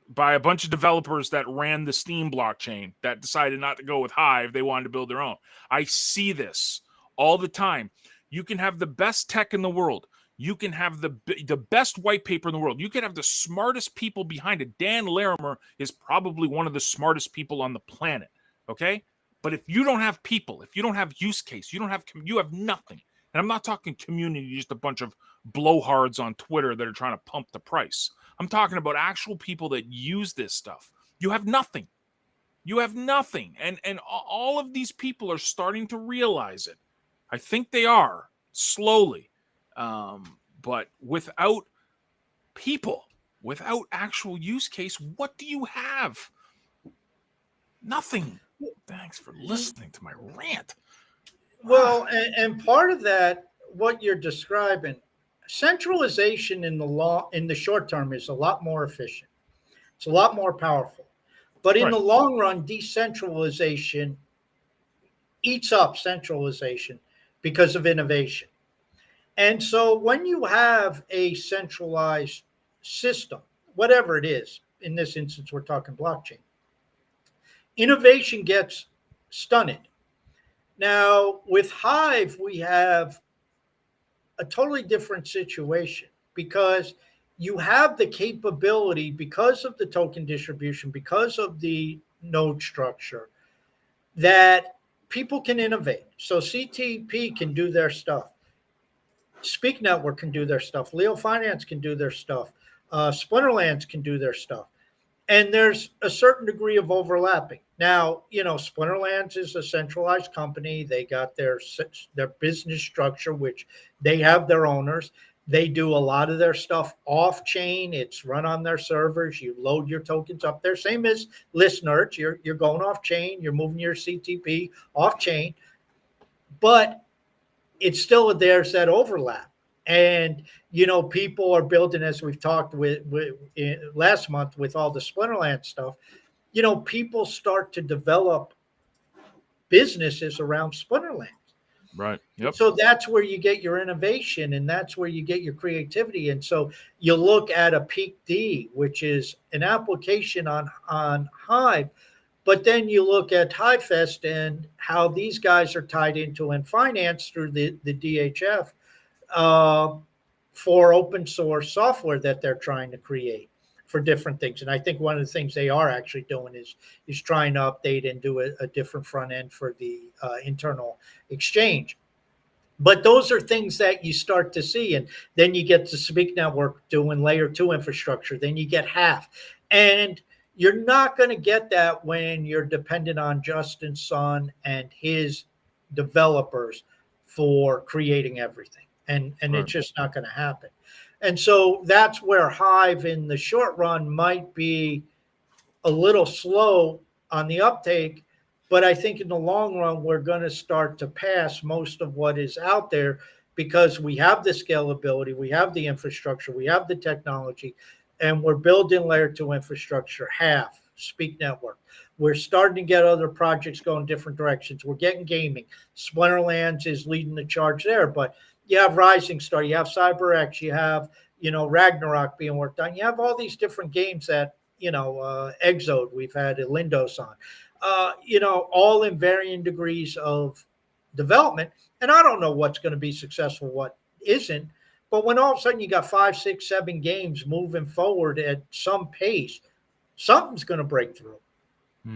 by a bunch of developers that ran the Steam blockchain that decided not to go with Hive. They wanted to build their own. I see this all the time. You can have the best tech in the world. You can have the best white paper in the world. You can have the smartest people behind it. Dan Larimer is probably one of the smartest people on the planet, okay? But if you don't have people, if you don't have use case, you have nothing. And I'm not talking community, just a bunch of blowhards on Twitter that are trying to pump the price. I'm talking about actual people that use this stuff. You have nothing. You have nothing. And all of these people are starting to realize it. I think they are, slowly. But without people, without actual use case, what do you have? Nothing. Thanks for listening to my rant. Well, and part of that, what you're describing, centralization in the short term is a lot more efficient. It's a lot more powerful. But in the long run, decentralization eats up centralization because of innovation. And so when you have a centralized system, whatever it is, in this instance, we're talking blockchain, innovation gets stunted. Now, with Hive, we have a totally different situation because you have the capability, because of the token distribution, because of the node structure, that people can innovate. So CTP can do their stuff. Speak Network can do their stuff. Leo Finance can do their stuff. Splinterlands can do their stuff. And there's a certain degree of overlapping. Now, Splinterlands is a centralized company. They got their business structure, which they have their owners. They do a lot of their stuff off chain. It's run on their servers. You load your tokens up there. Same as ListNerds. You're going off chain. You're moving your CTP off chain. But it's still, there's that overlap. And, people are building, as we've talked with last month with all the Splinterland stuff, people start to develop businesses around Splinterland. Right. Yep. So that's where you get your innovation, and that's where you get your creativity. And so you look at a Peak D, which is an application on Hive, but then you look at HiveFest and how these guys are tied into and financed through the DHF for open source software that they're trying to create for different things. And I think one of the things they are actually doing is trying to update and do a different front end for the internal exchange. But those are things that you start to see. And then you get to Speak Network doing layer 2 infrastructure. Then you get Half. And, You're not going to get that when you're dependent on Justin Sun and his developers for creating everything. And Right. it's just not going to happen. And so that's where Hive in the short run might be a little slow on the uptake, but I think in the long run, we're going to start to pass most of what is out there because we have the scalability, we have the infrastructure, we have the technology, and we're building layer two infrastructure, half, Speak Network. We're starting to get other projects going different directions. We're getting gaming. Splinterlands is leading the charge there, but you have Rising Star, you have CyberX, you have, Ragnarok being worked on. You have all these different games that, Exode, we've had Lindos on, all in varying degrees of development. And I don't know what's going to be successful, what isn't. But when all of a sudden you got 5, 6, 7 games moving forward at some pace, something's going to break through.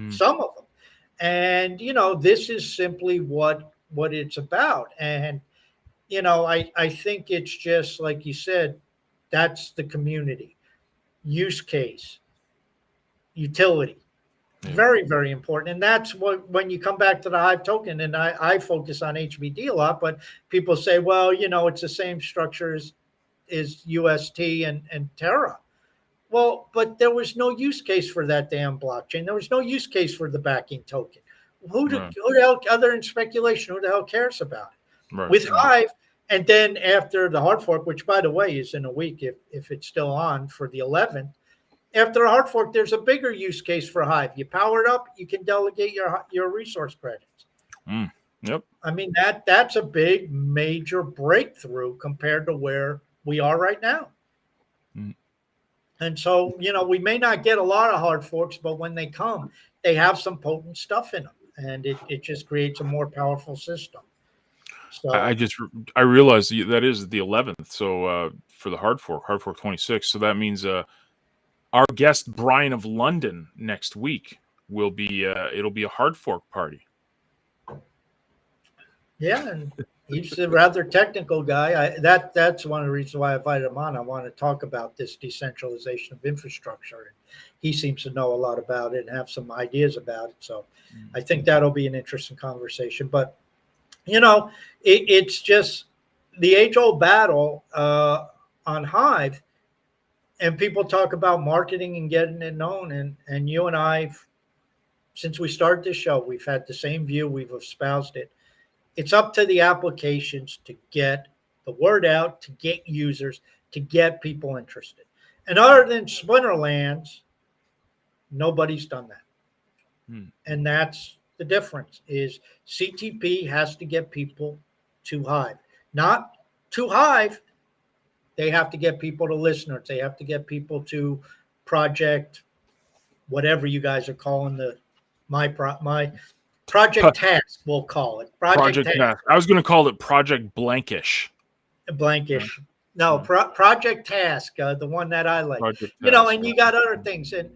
Some of them. And, this is simply what it's about. And, I think it's just like you said, that's the community, use case, utility. Yeah. Very, very important. And that's what, when you come back to the Hive token, and I focus on HBD a lot, but people say, well, it's the same structure as UST and Terra. Well, but there was no use case for that damn blockchain. There was no use case for the backing token. Who the hell, other than speculation, who the hell cares about it? Right. With Hive, and then after the hard fork, which by the way is in a week if it's still on for the 11th, after a hard fork, there's a bigger use case for Hive. You power it up, you can delegate your resource credits. Yep. I mean, that's a big, major breakthrough compared to where we are right now. And so, we may not get a lot of hard forks, but when they come, they have some potent stuff in them, and it just creates a more powerful system. So I realized that is the 11th. So for the hard fork 26. So that means our guest Brian of London next week will be it'll be a hard fork party. Yeah, and he's a rather technical guy. That's one of the reasons why I invited him on. I want to talk about this decentralization of infrastructure. And he seems to know a lot about it and have some ideas about it. So I think that'll be an interesting conversation. But it's just the age-old battle on Hive. And people talk about marketing and getting it known. And you and I, since we started this show, we've had the same view. We've espoused it. It's up to the applications to get the word out, to get users, to get people interested. And other than Splinterlands, nobody's done that. And that's the difference, is CTP has to get people to Hive. Not to Hive. They have to get people to listeners. They have to get people to project, whatever you guys are calling my project task, we'll call it. Project Task. I was going to call it Project Blankish. Blankish. No, Project Task, the one that I like. Project Task, and you got other things. And,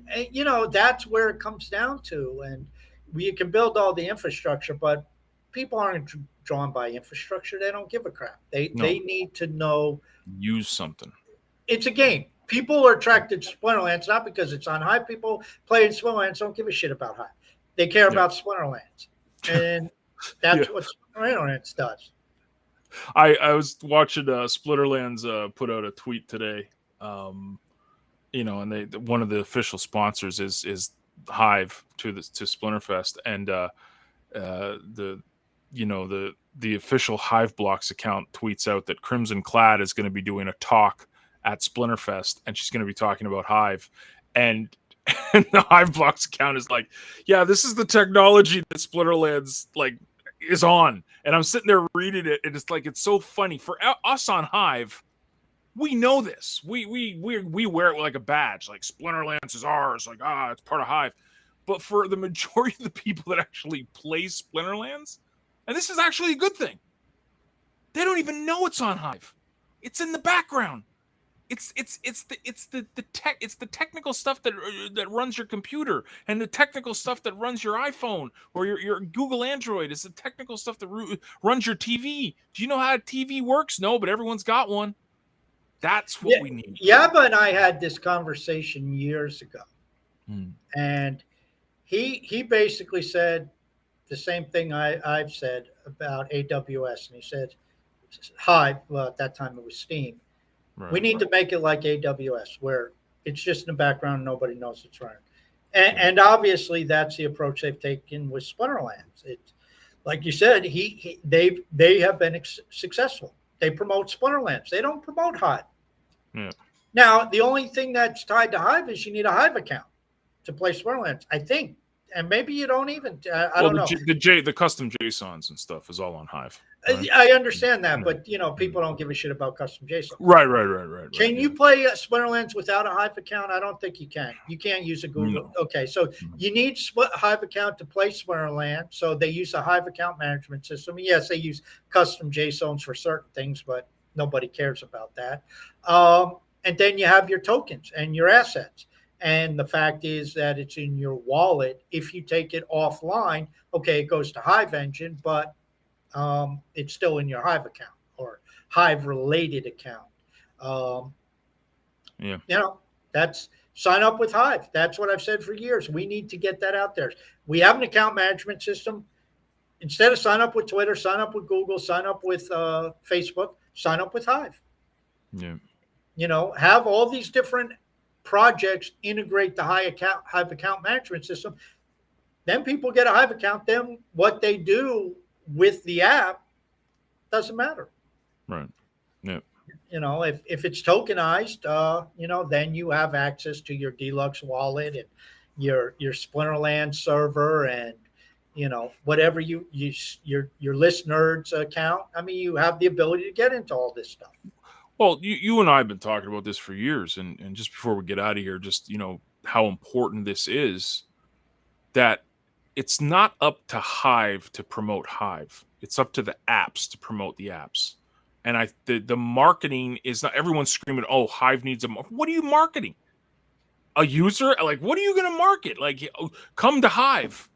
that's where it comes down to. And you can build all the infrastructure, but people aren't drawn by infrastructure. They don't give a crap. They need to know. Use something. It's a game. People are attracted to Splinterlands, not because it's on Hive. People playing Splinterlands don't give a shit about Hive. They care about Splinterlands. And that's what Splinterlands does. I was watching Splinterlands put out a tweet today. And one of the official sponsors is Hive to Splinterfest, and the official Hive Blocks account tweets out that Crimson Clad is going to be doing a talk at Splinterfest, and she's going to be talking about Hive, and the Hive Blocks account is like, yeah, this is the technology that Splinterlands is on. And I'm sitting there reading it, and it's like, it's so funny for us on Hive. We know this. We wear it like a badge. Like, Splinterlands is ours. Like, it's part of Hive. But for the majority of the people that actually play Splinterlands, and this is actually a good thing, they don't even know it's on Hive. It's in the background. It's the technical stuff that runs your computer, and the technical stuff that runs your iPhone or your Google Android. It's the technical stuff that runs your TV. Do you know how a TV works? No, but everyone's got one. That's what we need. Yabba and I had this conversation years ago. Mm. And he basically said the same thing I've said about AWS. And he said, Hive, well, at that time it was Steam. We Right. need to make it like AWS, where it's just in the background, nobody knows it's running. Yeah. And obviously, that's the approach they've taken with Splinterlands. It's like you said, they have been successful. They promote Splinterlands. They don't promote Hive. Yeah. Now, the only thing that's tied to Hive is you need a Hive account to play Splinterlands, I think, and maybe you don't even. I Well, don't know. the custom JSONs and stuff is all on Hive. Right. I understand that, Yeah. but people don't give a shit about custom JSON. Right. Can you play Splinterlands without a Hive account? I don't think you can. You can't use a Google. No. Okay, so you need a Hive account to play Splinterlands. So they use a Hive account management system. Yes, they use custom JSONs for certain things, but nobody cares about that. And then you have your tokens and your assets. And the fact is that it's in your wallet. If you take it offline, okay, it goes to Hive Engine, but it's still in your Hive account or Hive related account. Yeah. That's sign up with Hive. That's what I've said for years. We need to get that out there. We have an account management system. Instead of sign up with Twitter, sign up with Google, sign up with Facebook, sign up with Hive. Yeah. Have all these different projects integrate the Hive account management system. Then people get a Hive account. Then what they do with the app doesn't matter. Right. Yeah. If it's tokenized, then you have access to your Deluxe wallet and your Splinterland server and whatever your List Nerds account. I mean, you have the ability to get into all this stuff. Well, you and I have been talking about this for years, and just before we get out of here, just how important this is. That it's not up to Hive to promote Hive; it's up to the apps to promote the apps. And the marketing is not everyone's screaming, "Oh, Hive needs a." What are you marketing? A user? Like, what are you going to market? Like, come to Hive.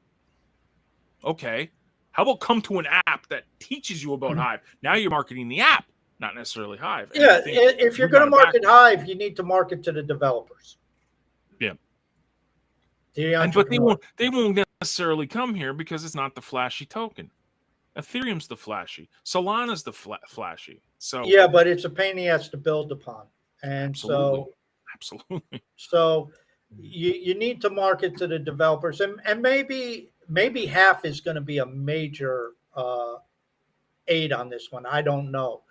Okay, how about come to an app that teaches you about Hive? Now you're marketing the app, not necessarily Hive. And yeah, if you're going to market Hive, you need to market to the developers. Yeah, but they won't necessarily come here because it's not the flashy token. Ethereum's the flashy. Solana's the flashy. So yeah, but it's a pain in the ass to build upon, and absolutely. So you need to market to the developers, and maybe half is going to be a major aid on this one. I don't know.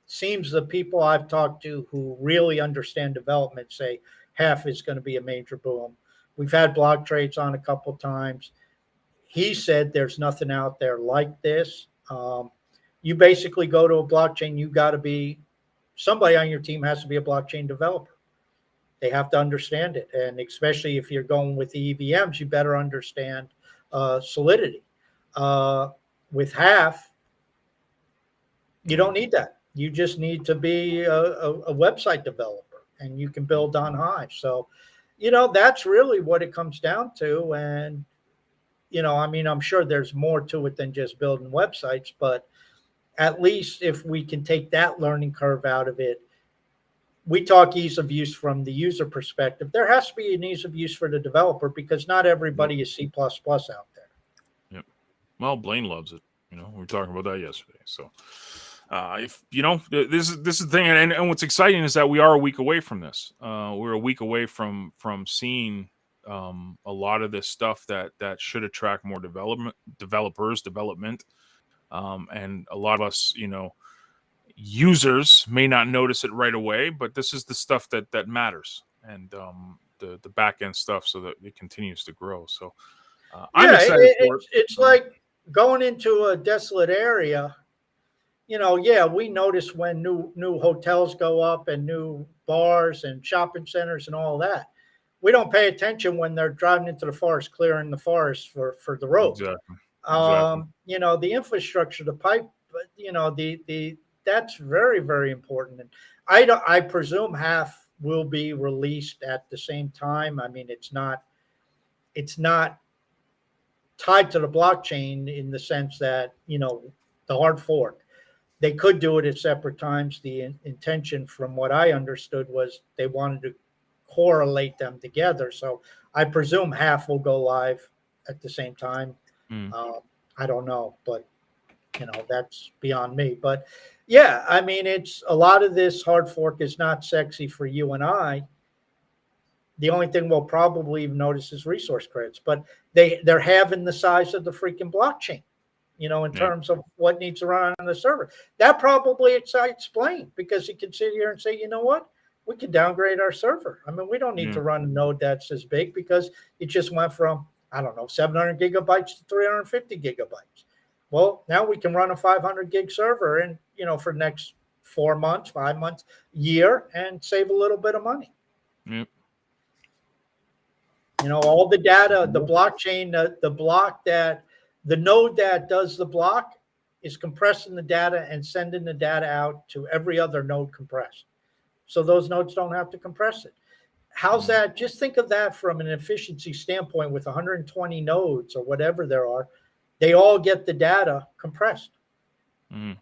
Seems the people I've talked to who really understand development say half is going to be a major boom. We've had Block Trades on a couple of times. He said there's nothing out there like this. You basically go to a blockchain, you got to be somebody on your team has to be a blockchain developer. They have to understand it. And especially if you're going with the EVMs, you better understand Solidity. With half, you don't need that. You just need to be a website developer and you can build on Hive. So, that's really what it comes down to. And, I mean, I'm sure there's more to it than just building websites, but at least if we can take that learning curve out of it, we talk ease of use from the user perspective. There has to be an ease of use for the developer because not everybody is C++ out there. Yep. Well, Blaine loves it. We were talking about that yesterday. So, if this is the thing, and what's exciting is that we are a week away from this. We're a week away from seeing a lot of this stuff that should attract more development, and a lot of us, users may not notice it right away, but this is the stuff that matters, and the back end stuff, so that it continues to grow. So I'm excited for it. It's like going into a desolate area. We notice when new hotels go up and new bars and shopping centers and all that. We don't pay attention when they're driving into the forest, clearing the forest for the road. Exactly. The infrastructure, the pipe, that's very, very important. And I presume half will be released at the same time. I mean, it's not tied to the blockchain in the sense that, the hard fork. They could do it at separate times. The intention, from what I understood, was they wanted to correlate them together. So I presume half will go live at the same time. I don't know, but that's beyond me. But yeah, I mean, it's a lot of this hard fork is not sexy for you and I. The only thing we'll probably notice is resource credits, but they're having the size of the freaking blockchain, in terms of what needs to run on the server. That probably explained, because you can sit here and say, you know what? We can downgrade our server. I mean, we don't need to run a node that's as big, because it just went from, I don't know, 700 gigabytes to 350 gigabytes. Well, now we can run a 500 gig server and, for the next 4 months, 5 months, year, and save a little bit of money. Yep. All the data, the blockchain, the node that does the block is compressing the data and sending the data out to every other node compressed. So those nodes don't have to compress it. How's that? Just think of that from an efficiency standpoint. With 120 nodes or whatever there are, they all get the data compressed. All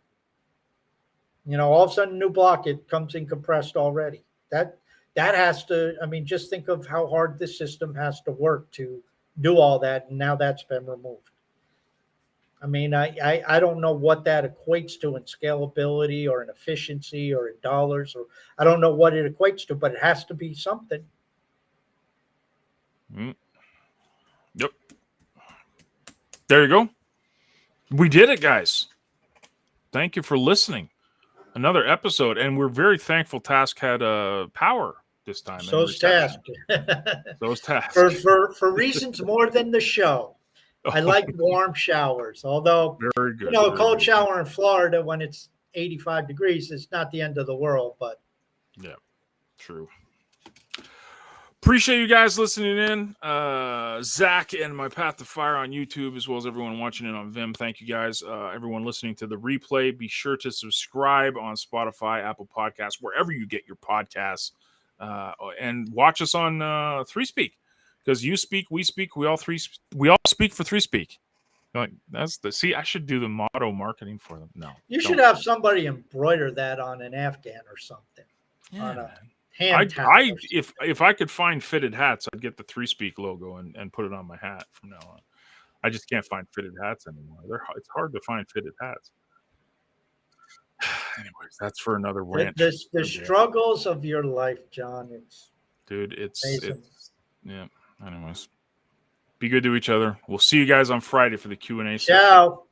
of a sudden, new block, it comes in compressed already. That has to, I mean, just think of how hard this system has to work to do all that. And now that's been removed. I mean, I don't know what that equates to in scalability or in efficiency or in dollars, or I don't know what it equates to, but it has to be something. Yep. There you go. We did it, guys. Thank you for listening. Another episode, and we're very thankful Task had power this time. So's Task. So's Task. For reasons more than the show. I like warm showers, although very good. A cold shower in Florida when it's 85 degrees is not the end of the world. But yeah, true. Appreciate you guys listening in. Zach and My Path to Fire on YouTube, as well as everyone watching it on Vim. Thank you guys. Everyone listening to the replay, be sure to subscribe on Spotify, Apple Podcasts, wherever you get your podcasts, and watch us on 3Speak, because you speak, we speak, we all speak for 3Speak. Like, I should do the motto marketing for them. No, you should have somebody embroider that on an Afghan or something. Yeah, man. If I could find fitted hats, I'd get the 3Speak logo and put it on my hat from now on. I just can't find fitted hats anymore. It's hard to find fitted hats. Anyways, that's for another rant. The struggles of your life, John. It's yeah. Anyways, be good to each other. We'll see you guys on Friday for the Q&A session. Ciao.